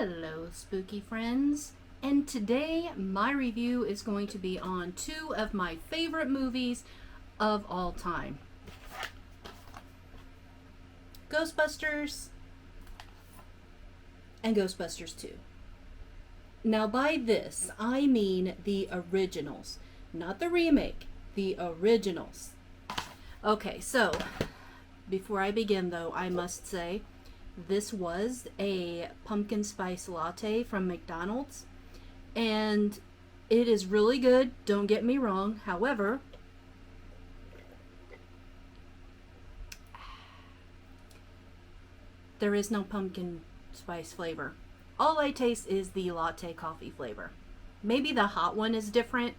Hello, spooky friends, and today my review is going to be on two of my favorite movies of all time, Ghostbusters and Ghostbusters 2. Now by this, I mean the originals, not the remake, the originals. Okay, so before I begin though, I must say this was a pumpkin spice latte from McDonald's, and it is really good, don't get me wrong. However, there is no pumpkin spice flavor. All I taste is the latte coffee flavor. Maybe the hot one is different.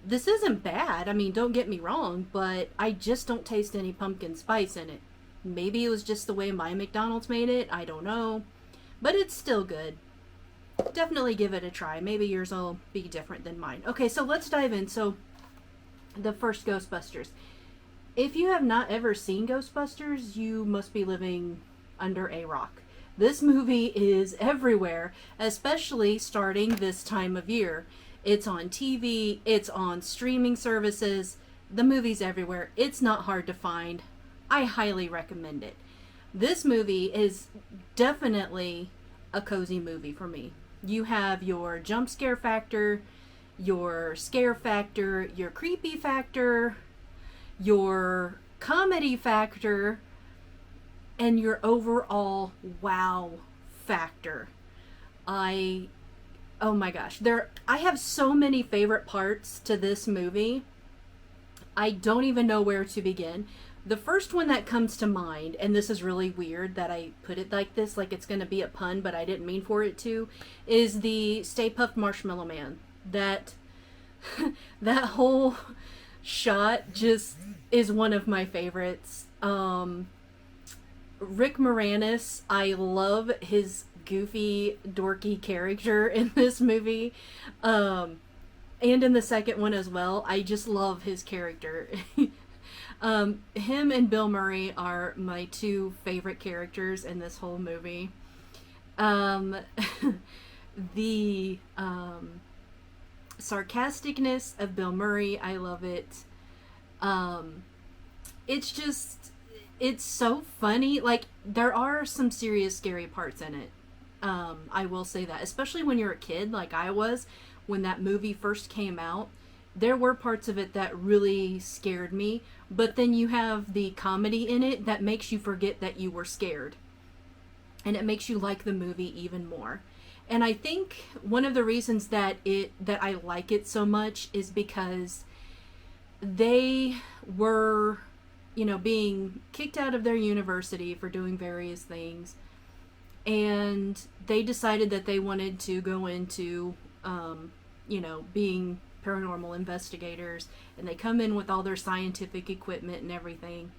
This isn't bad, I mean, don't get me wrong, but I just don't taste any pumpkin spice in it. Maybe it was just the way my McDonald's made it, I don't know. But it's still good. Definitely give it a try. Maybe yours will be different than mine. Okay, so let's dive in. So, the first Ghostbusters. If you have not ever seen Ghostbusters, you must be living under a rock. This movie is everywhere, especially starting this time of year. It's on TV, it's on streaming services, the movie's everywhere. It's not hard to find. I highly recommend it. This movie is definitely a cozy movie for me. You have your jump scare factor, your scare factor, your creepy factor, your comedy factor, and your overall wow factor. Oh my gosh, I have so many favorite parts to this movie. I don't even know where to begin. The first one that comes to mind, and this is really weird that I put it like this, like it's going to be a pun, but I didn't mean for it to, is the Stay Puft Marshmallow Man. That whole shot just is one of my favorites. Rick Moranis, I love his goofy, dorky character in this movie. And in the second one as well. I just love his character. Him and Bill Murray are my two favorite characters in this whole movie. The sarcasticness of Bill Murray, I love it. It's so funny. Like, there are some serious scary parts in it. I will say that, especially when you're a kid like I was when that movie first came out. There were parts of it that really scared me, but then you have the comedy in it that makes you forget that you were scared. And it makes you like the movie even more. And I think one of the reasons that I like it so much is because they were, being kicked out of their university for doing various things. And they decided that they wanted to go into, being paranormal investigators, and they come in with all their scientific equipment and everything.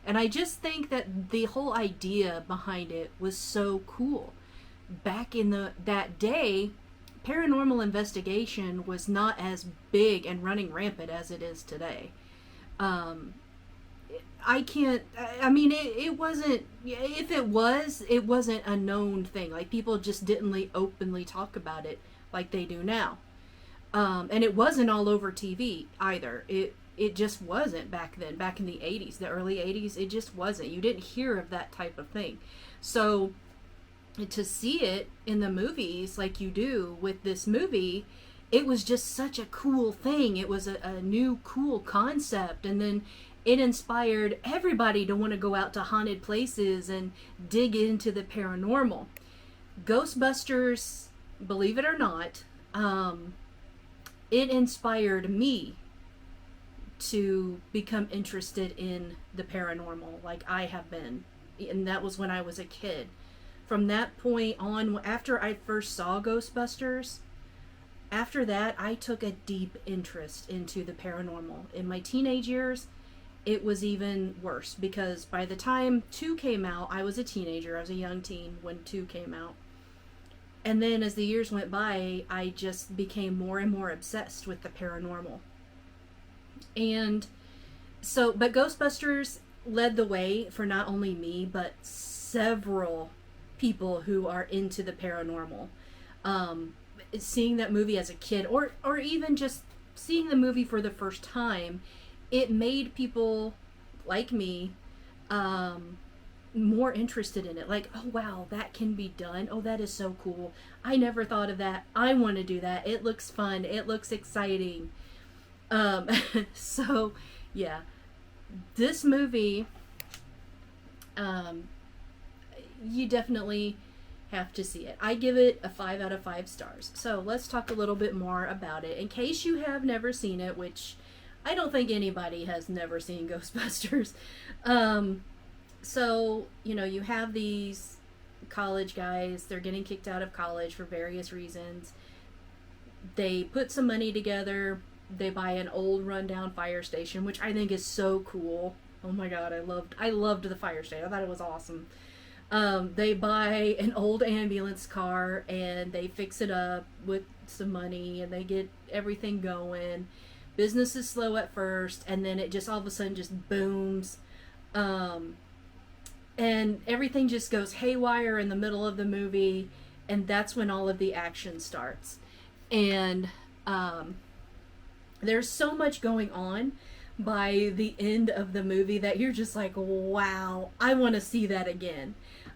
And I just think that the whole idea behind it was so cool. Back in that day, paranormal investigation was not as big and running rampant as it is today. It wasn't, if it was, it wasn't a known thing. Like, people just didn't openly talk about it like they do now. And it wasn't all over TV either. It just wasn't back then. Back in the 80s, the early 80s, it just wasn't. You didn't hear of that type of thing. So to see it in the movies like you do with this movie, it was just such a cool thing. It was a new cool concept. And then it inspired everybody to want to go out to haunted places and dig into the paranormal. Ghostbusters, believe it or not, it inspired me to become interested in the paranormal like I have been. And that was when I was a kid. From that point on, after I first saw Ghostbusters, after that I took a deep interest into the paranormal. In my teenage years, it was even worse, because by the time 2 came out, I was a teenager. I was a young teen when 2 came out. And then as the years went by, I just became more and more obsessed with the paranormal. And so, but Ghostbusters led the way for not only me, but several people who are into the paranormal. Um, Seeing that movie as a kid, or even just seeing the movie for the first time, it made people like me um, more interested in it. Like, oh wow, that can be done. Oh, that is so cool. I never thought of that. I want to do that. It looks fun. It looks exciting. Um, so, yeah, this movie, um, you definitely have to see it. I give it a 5 out of 5 stars. So let's talk a little bit more about it. In case you have never seen it, which I don't think anybody has never seen Ghostbusters. So, you know, you have these college guys, they're getting kicked out of college for various reasons. They put some money together, they buy an old rundown fire station, which I think is so cool. Oh my god, I loved the fire station. I thought it was awesome. They buy an old ambulance car and they fix it up with some money and they get everything going. Business is slow at first and then it just all of a sudden just booms. And everything just goes haywire in the middle of the movie, and that's when all of the action starts. And there's so much going on by the end of the movie that you're just like, wow, I want to see that again.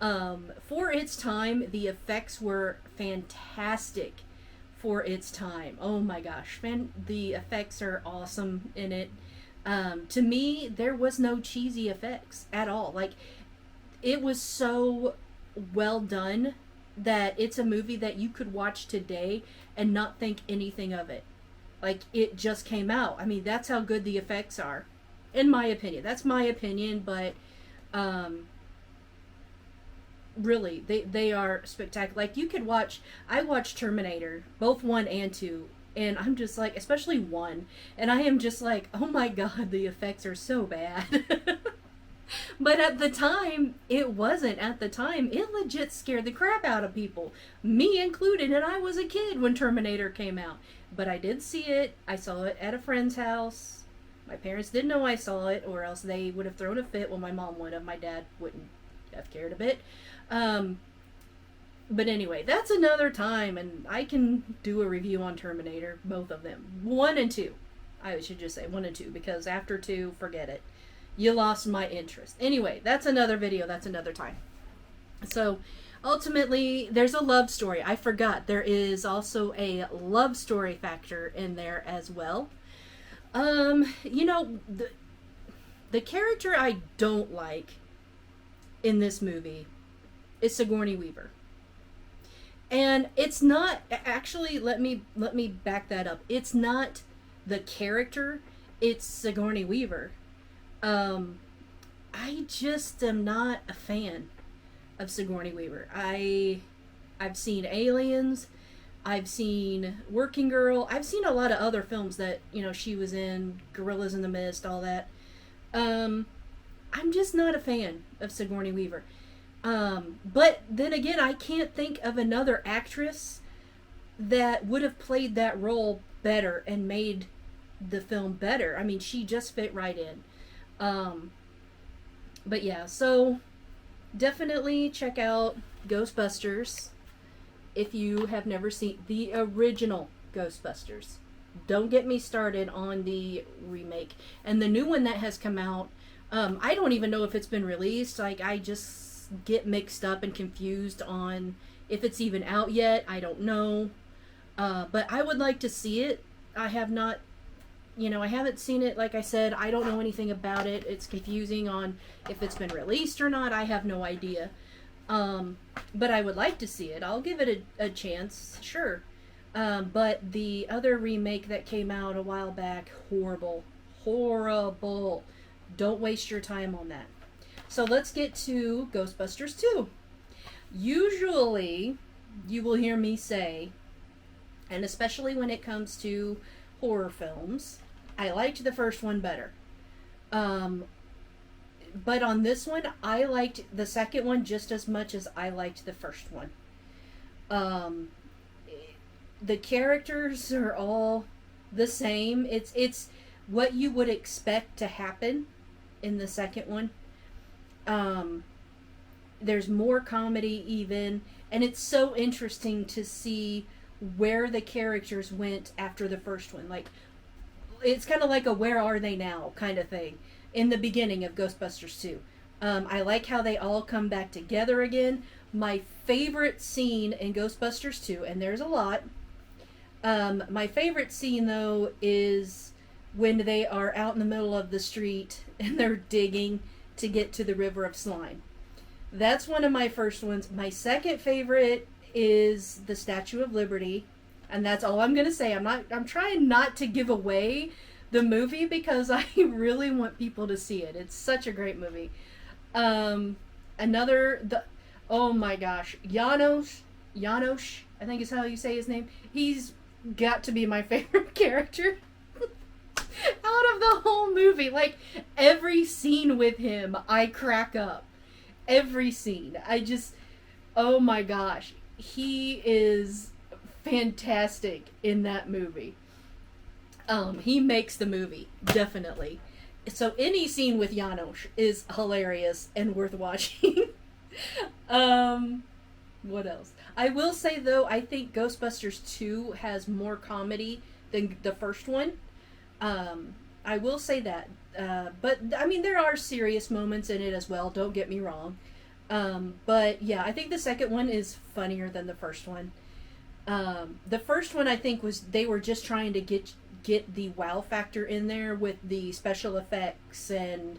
For its time, the effects were fantastic for its time. Oh my gosh, the effects are awesome in it. To me, there was no cheesy effects at all. Like, it was so well done that it's a movie that you could watch today and not think anything of it. Like, it just came out. I mean, that's how good the effects are, in my opinion. That's my opinion, but really, they are spectacular. Like, you could watch, I watched Terminator, both 1 and 2, and I'm just like, especially 1, and I am just like, oh my god, the effects are so bad. But at the time, it wasn't. At the time, it legit scared the crap out of people, me included, and I was a kid when Terminator came out. But I did see it. I saw it at a friend's house. My parents didn't know I saw it, or else they would have thrown a fit. Well, my mom would have. My dad wouldn't have cared a bit. But anyway, that's another time, and I can do a review on Terminator, both of them. 1 and 2. I should just say 1 and 2, because after 2, forget it. You lost my interest. Anyway, that's another video. That's another time. So, ultimately, there's a love story. I forgot. There is also a love story factor in there as well. You know, the character I don't like in this movie is Sigourney Weaver. And it's not, actually, let me back that up. It's not the character, it's Sigourney Weaver. I just am not a fan of Sigourney Weaver. I've seen Aliens, I've seen Working Girl, I've seen a lot of other films that, you know, she was in, Gorillas in the Mist, all that. I'm just not a fan of Sigourney Weaver. But then again, I can't think of another actress that would have played that role better and made the film better. I mean, she just fit right in. But yeah, so definitely check out Ghostbusters if you have never seen the original Ghostbusters. Don't get me started on the remake. And the new one that has come out, I don't even know if it's been released. Like, I just get mixed up and confused on if it's even out yet. I don't know. But I would like to see it. I have not, you know, I haven't seen it. Like I said, I don't know anything about it. It's confusing on if it's been released or not. I have no idea. But I would like to see it. I'll give it a chance, sure. But the other remake that came out a while back, horrible. Horrible. Don't waste your time on that. So let's get to Ghostbusters 2. Usually, you will hear me say, and especially when it comes to horror films, I liked the first one better. But on this one, I liked the second one just as much as I liked the first one. The characters are all the same. It's what you would expect to happen in the second one. There's more comedy even, and it's so interesting to see where the characters went after the first one. Like, it's kind of like a where are they now kind of thing in the beginning of Ghostbusters 2. I like how they all come back together again. My favorite scene in Ghostbusters 2, and there's a lot, my favorite scene though is when they are out in the middle of the street and they're digging to get to the river of slime. That's one of my first ones. My second favorite is the Statue of Liberty, and that's all I'm gonna say. I'm trying not to give away the movie because I really want people to see it. It's such a great movie. Another the Oh my gosh, Janosch, I think is how you say his name. He's got to be my favorite character out of the whole movie. Like, every scene with him, I crack up. Every scene. Oh my gosh. He is fantastic in that movie. He makes the movie, definitely. So any scene with Janosch is hilarious and worth watching. What else? I will say though, I think Ghostbusters 2 has more comedy than the first one. I will say that. But I mean, there are serious moments in it as well, don't get me wrong. But yeah, I think the second one is funnier than the first one. The first one I think was they were just trying to get the wow factor in there with the special effects and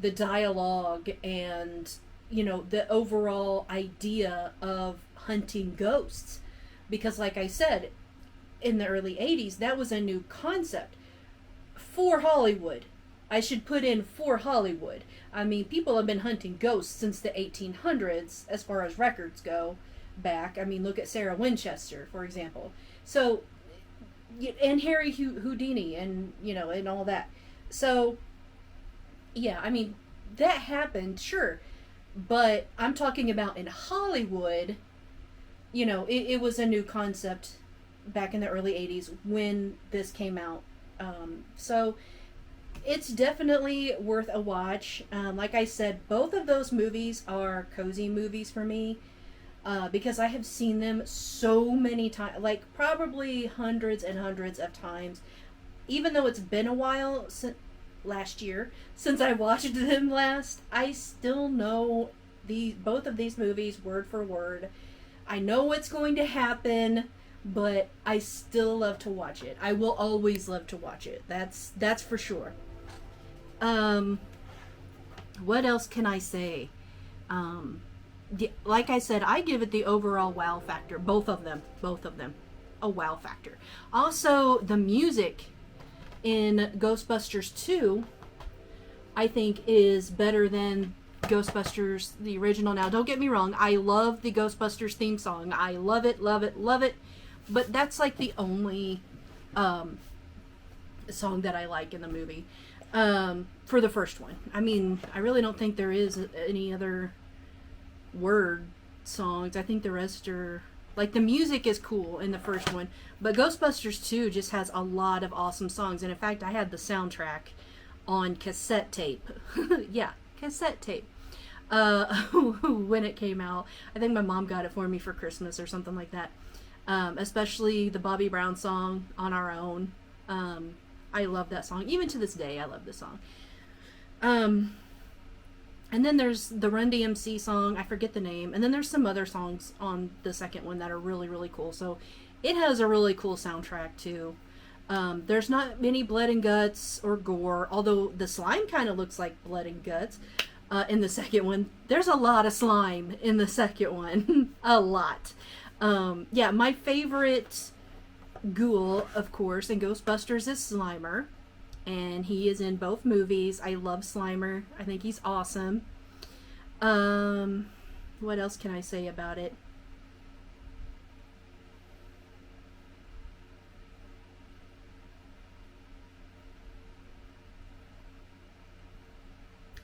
the dialogue and, you know, the overall idea of hunting ghosts. Because like I said, in the early 80s, that was a new concept for Hollywood. I should put in for Hollywood. I mean, people have been hunting ghosts since the 1800s as far as records go back. I mean, look at Sarah Winchester, for example. So, and Harry Houdini and, you know, and all that. So, yeah, I mean, that happened, sure. But I'm talking about in Hollywood, you know, it was a new concept back in the early 80s when this came out. So it's definitely worth a watch. Like I said, both of those movies are cozy movies for me because I have seen them so many times, like probably hundreds and hundreds of times. Even though it's been a while since last year since I watched them last, I still know both of these movies word for word. I know what's going to happen, but I still love to watch it. I will always love to watch it. That's for sure. What else can I say? Like I said, I give it the overall wow factor. Both of them, a wow factor. Also, the music in Ghostbusters 2, I think, is better than Ghostbusters the original. Now, don't get me wrong, I love the Ghostbusters theme song. I love it, love it, love it. But that's like the only song that I like in the movie. For the first one. I mean, I really don't think there is any other word songs. I think the rest are... Like, the music is cool in the first one, but Ghostbusters 2 just has a lot of awesome songs. And in fact, I had the soundtrack on cassette tape. Yeah, cassette tape. When it came out. I think my mom got it for me for Christmas or something like that. Especially the Bobby Brown song, On Our Own. I love that song. Even to this day, I love this song. And then there's the Run DMC song. I forget the name. And then there's some other songs on the second one that are really, really cool. So it has a really cool soundtrack, too. There's not many blood and guts or gore, although the slime kind of looks like blood and guts in the second one. There's a lot of slime in the second one. A lot. Yeah, my favorite ghoul, of course, in Ghostbusters is Slimer. And he is in both movies. I love Slimer. I think he's awesome. What else can I say about it?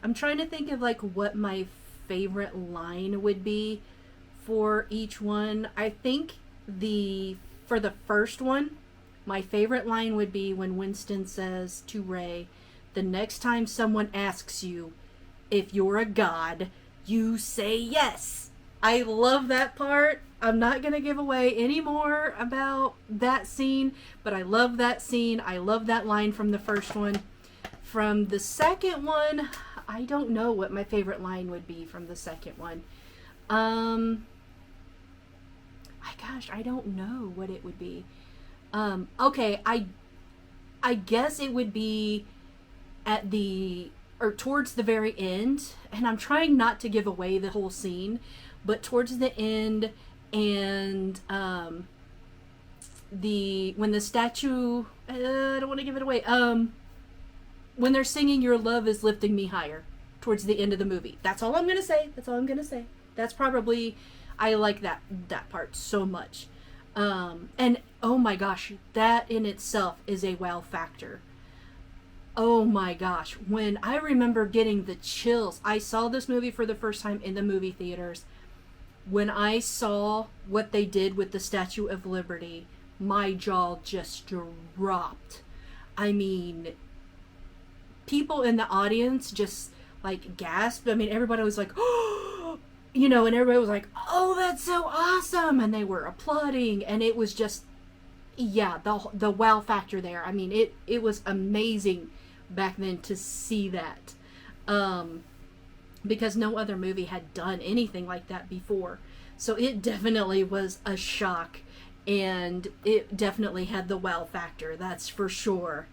I'm trying to think of like what my favorite line would be for each one. I think for the first one, my favorite line would be when Winston says to Ray, "The next time someone asks you if you're a god, you say yes. I love that part. I'm not going to give away any more about that scene, but I love that scene. I love that line from the first one. From the second one, I don't know what my favorite line would be from the second one. I don't know what it would be. Okay, I guess it would be at the or towards the very end, and I'm trying not to give away the whole scene, but towards the end, and when the statue, I don't want to give it away. When they're singing "Your Love Is Lifting Me Higher" towards the end of the movie. That's all I'm gonna say. That's all I'm gonna say. That's probably, I like that part so much. And oh my gosh, that in itself is a wow factor. Oh my gosh, when I remember getting the chills, I saw this movie for the first time in the movie theaters. When I saw what they did with the Statue of Liberty, my jaw just dropped. I mean, people in the audience just like gasped. I mean, everybody was like, oh, you know, and everybody was like, oh, that's so awesome. And they were applauding, and it was just, yeah, the wow factor there. I mean, it was amazing back then to see that. Because no other movie had done anything like that before. So it definitely was a shock, and it definitely had the wow factor, that's for sure.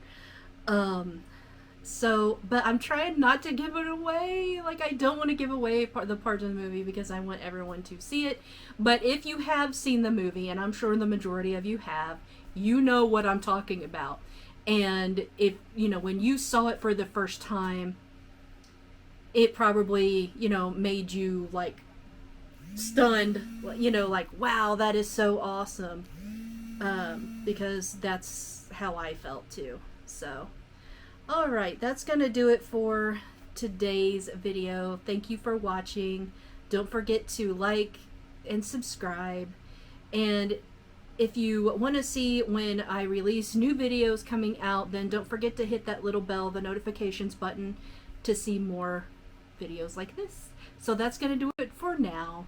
But I'm trying not to give it away. Like, I don't want to give away the parts of the movie because I want everyone to see it. But if you have seen the movie, and I'm sure the majority of you have, you know what I'm talking about. And if, you know, when you saw it for the first time, it probably, you know, made you like stunned, you know, like, wow, that is so awesome. Because that's how I felt too. So, alright, that's gonna do it for today's video. Thank you for watching. Don't forget to like and subscribe. And if you want to see when I release new videos coming out, then don't forget to hit that little bell, the notifications button, to see more videos like this. So that's going to do it for now.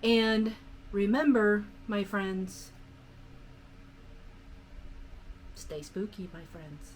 And remember, my friends, stay spooky, my friends.